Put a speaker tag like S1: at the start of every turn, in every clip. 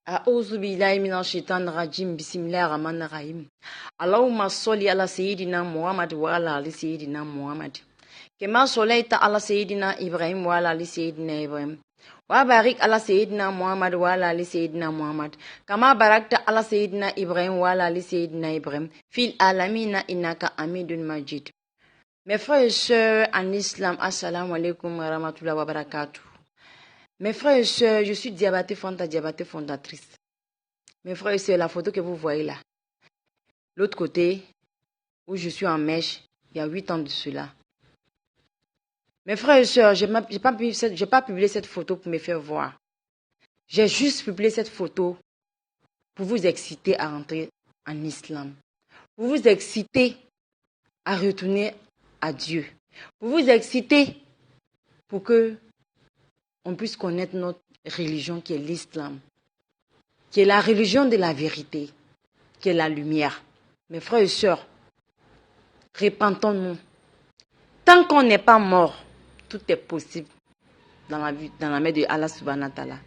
S1: أعوذ بالله من الشيطان الرجيم بسم الله الرحمن الرحيم اللهم صل على سيدنا محمد وعلى آل سيدنا محمد كما صليت على سيدنا إبراهيم وعلى آل سيدنا إبراهيم وبارك على سيدنا محمد وعلى آل سيدنا محمد كما باركت على سيدنا إبراهيم وعلى آل سيدنا إبراهيم في العالمين إنك حميد مجيد. Mes frères et sœurs en islam, assalamu alaikum wa rahmatullahi wa barakatuh. Mes frères et sœurs, je suis Diabaté fondatrice. Mes frères et sœurs, la photo que vous voyez là, l'autre côté, où je suis en mèche, il y a 8 ans de cela. Mes frères et sœurs, je n'ai pas publié cette photo pour me faire voir. J'ai juste publié cette photo pour vous exciter à rentrer en islam. Pour vous exciter à retourner à Dieu. Pour vous exciter pour que on puisse connaître notre religion qui est l'islam, qui est la religion de la vérité, qui est la lumière. Mes frères et sœurs, repentons-nous. Tant qu'on n'est pas mort, tout est possible dans la main de Allah subhanahu wa ta'ala.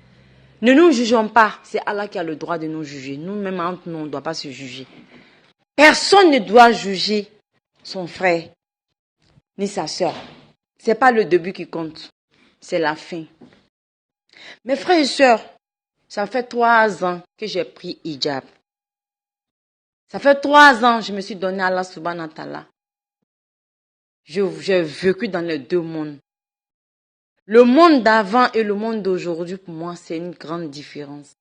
S1: Ne nous jugeons pas, c'est Allah qui a le droit de nous juger. Nous-mêmes, entre nous, on ne doit pas se juger. Personne ne doit juger son frère ni sa sœur. Ce n'est pas le début qui compte, c'est la fin. Mes frères et sœurs, ça fait 3 ans que j'ai pris hijab. Ça fait 3 ans que je me suis donné à Allah subhanahu wa ta'ala. J'ai vécu dans les deux mondes. Le monde d'avant et le monde d'aujourd'hui, pour moi, c'est une grande différence.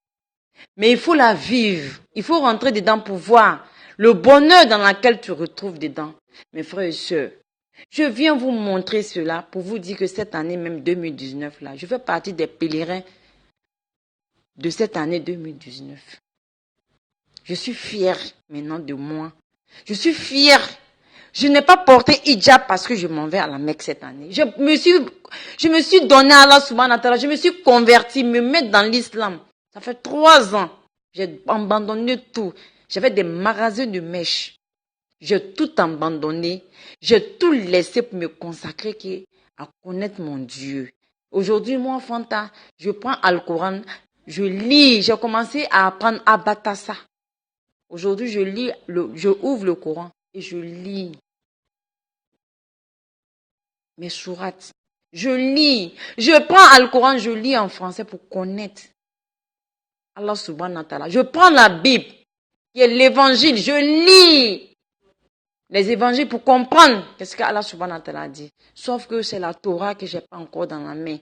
S1: Mais il faut la vivre. Il faut rentrer dedans pour voir le bonheur dans lequel tu retrouves dedans. Mes frères et sœurs, je viens vous montrer cela pour vous dire que cette année, même 2019, là, je fais partie des pèlerins de cette année 2019. Je suis fière maintenant de moi. Je suis fière. Je n'ai pas porté hijab parce que je m'en vais à la Mecque cette année. Je me suis donné à Allah subhanahu wa ta'ala. Je me suis convertie, me mettre dans l'islam. Ça fait 3 ans. J'ai abandonné tout. J'avais des magasins de mèches. J'ai tout abandonné. J'ai tout laissé pour me consacrer à connaître mon Dieu. Aujourd'hui, moi, Fanta, je prends Al-Coran, je lis. J'ai commencé à apprendre Abatassa. Aujourd'hui, je ouvre le Coran et je lis mes sourates. Je lis. Je prends Al-Coran, je lis en français pour connaître Allah subhanahu wa ta'ala. Je prends la Bible, qui est l'évangile. Je lis les évangiles pour comprendre qu'est-ce qu'Allah subhanahu wa ta'ala a dit. Sauf que c'est la Torah que je n'ai pas encore dans la main.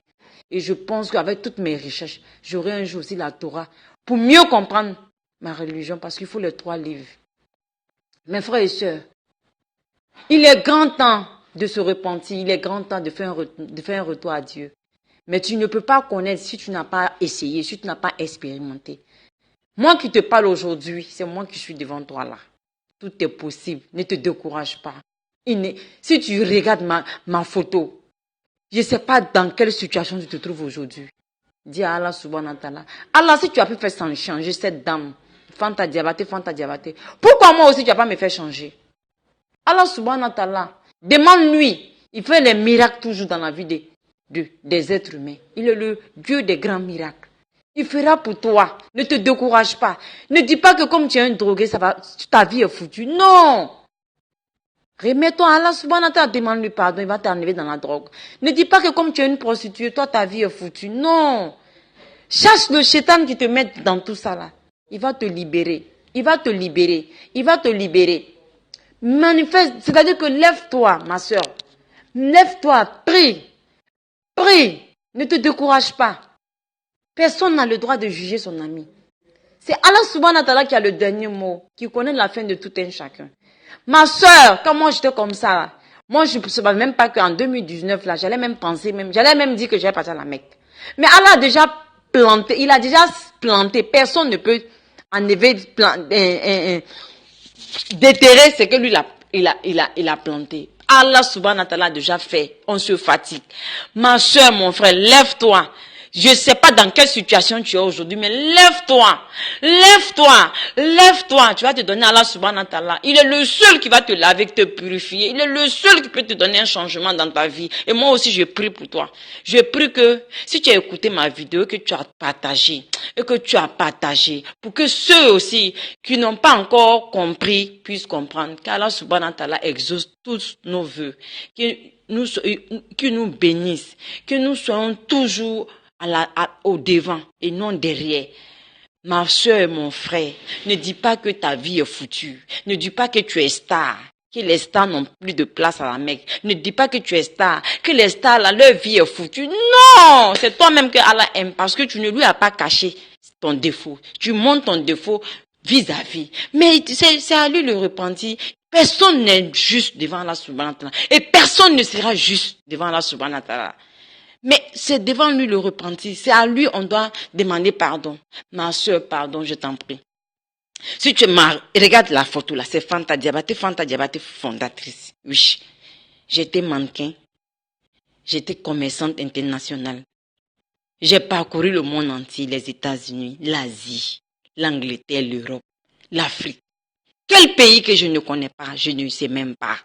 S1: Et je pense qu'avec toutes mes recherches, j'aurai un jour aussi la Torah pour mieux comprendre ma religion, parce qu'il faut les 3 livres. Mes frères et sœurs, il est grand temps de se repentir, il est grand temps de faire un retour à Dieu. Mais tu ne peux pas connaître si tu n'as pas essayé, si tu n'as pas expérimenté. Moi qui te parle aujourd'hui, c'est moi qui suis devant toi là. Tout est possible, ne te décourage pas. Si tu regardes ma photo, je ne sais pas dans quelle situation tu te trouves aujourd'hui. Dis à Allah subhanahu wa ta'ala. Allah, si tu as pu faire changer cette dame, Fanta Diabaté, pourquoi moi aussi tu n'as pas me fait changer? Allah subhanahu wa ta'ala, demande-lui. Il fait les miracles toujours dans la vie des êtres humains. Il est le Dieu des grands miracles. Il fera pour toi. Ne te décourage pas. Ne dis pas que comme tu es un drogué, ta vie est foutue. Non. Remets-toi à Allah subhanahu wa ta'ala, demande-lui pardon, il va t'enlever dans la drogue. Ne dis pas que comme tu es une prostituée, toi ta vie est foutue. Non. Cherche le shaitan qui te met dans tout ça là. Il va te libérer. Il va te libérer. Il va te libérer. Manifeste, c'est-à-dire que lève-toi, ma soeur. Lève-toi, prie. Prie. Ne te décourage pas. Personne n'a le droit de juger son ami. C'est Allah subhanahu wa ta'ala qui a le dernier mot, qui connaît la fin de tout un chacun. Ma soeur, quand moi j'étais comme ça, là, moi je ne savais même pas qu'en 2019, là, j'allais même dire que j'allais partir à la Mecque. Mais Allah a déjà planté, personne ne peut enlever, déterrer ce que lui il a planté. Allah subhanahu wa ta'ala a déjà fait, on se fatigue. Ma soeur, mon frère, lève-toi. Je ne sais pas dans quelle situation tu es aujourd'hui, mais lève-toi, lève-toi, lève-toi. Tu vas te donner à Allah subhanahu wa ta'ala. Il est le seul qui va te laver, te purifier. Il est le seul qui peut te donner un changement dans ta vie. Et moi aussi, je prie pour toi. Je prie que si tu as écouté ma vidéo, que tu as partagé, pour que ceux aussi qui n'ont pas encore compris puissent comprendre qu'Allah subhanahu wa ta'ala exauce tous nos vœux, que nous bénisse, que nous soyons toujours au devant et non derrière. Ma soeur et mon frère, ne dis pas que ta vie est foutue. Ne dis pas que tu es star, que les stars n'ont plus de place à la Mecque. Ne dis pas que tu es star, que les stars, là, leur vie est foutue. Non! C'est toi-même que Allah aime parce que tu ne lui as pas caché ton défaut. Tu montres ton défaut vis-à-vis. Mais c'est à lui le repentir. Personne n'est juste devant Allah subhanahu wa ta'ala. Et personne ne sera juste devant Allah subhanahu wa ta'ala. Mais c'est devant lui le repentir. C'est à lui on doit demander pardon. Ma soeur, pardon, je t'en prie. Si tu regarde la photo là, c'est Fanta Diabaté fondatrice. Oui. J'étais mannequin. J'étais commerçante internationale. J'ai parcouru le monde entier, les États-Unis, l'Asie, l'Angleterre, l'Europe, l'Afrique. Quel pays que je ne connais pas, je ne sais même pas.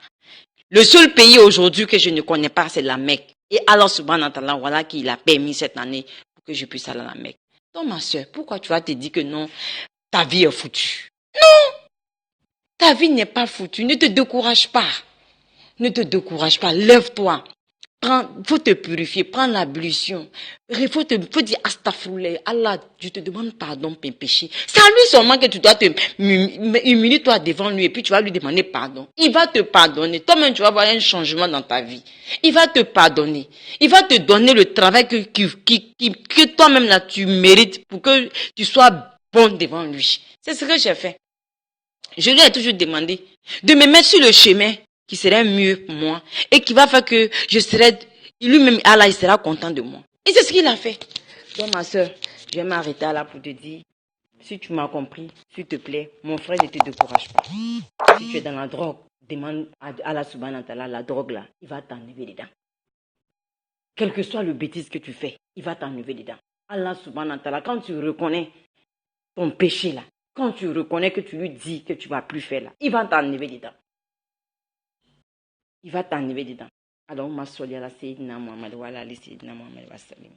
S1: Le seul pays aujourd'hui que je ne connais pas, c'est la Mecque. Et Allah subhanahu wa ta'ala, voilà qu'il a permis cette année pour que je puisse aller à la Mecque. Donc ma soeur, pourquoi tu vas te dire que non, ta vie est foutue? Non, ta vie n'est pas foutue. Ne te décourage pas. Ne te décourage pas. Lève-toi. Faut te purifier, prends l'ablution. Faut dire astaghfirullah. Allah, je te demande pardon pour mes péchés. C'est à lui seulement que tu dois te humilier toi devant lui et puis tu vas lui demander pardon. Il va te pardonner. Toi-même, tu vas voir un changement dans ta vie. Il va te pardonner. Il va te donner le travail que toi-même là tu mérites pour que tu sois bon devant lui. C'est ce que j'ai fait. Je lui ai toujours demandé de me mettre sur le chemin qui serait mieux pour moi et qui va faire que je serai, lui-même, Allah, il sera content de moi. Et c'est ce qu'il a fait. Donc, ma soeur, je vais m'arrêter là pour te dire, si tu m'as compris, s'il te plaît, mon frère, ne te décourage pas. Si tu es dans la drogue, demande à Allah subhanahu wa ta'ala, la drogue là, il va t'enlever dedans. Quel que soit le bêtise que tu fais, il va t'enlever dedans. Allah subhanahu wa ta'ala, quand tu reconnais ton péché là, quand tu reconnais que tu lui dis que tu ne vas plus faire là, il va t'enlever dedans. Il va t'enlever dedans. Alors, ma soeur, la Sayyidina Muhammad, wa la Sayyidina Muhammad wa sallam.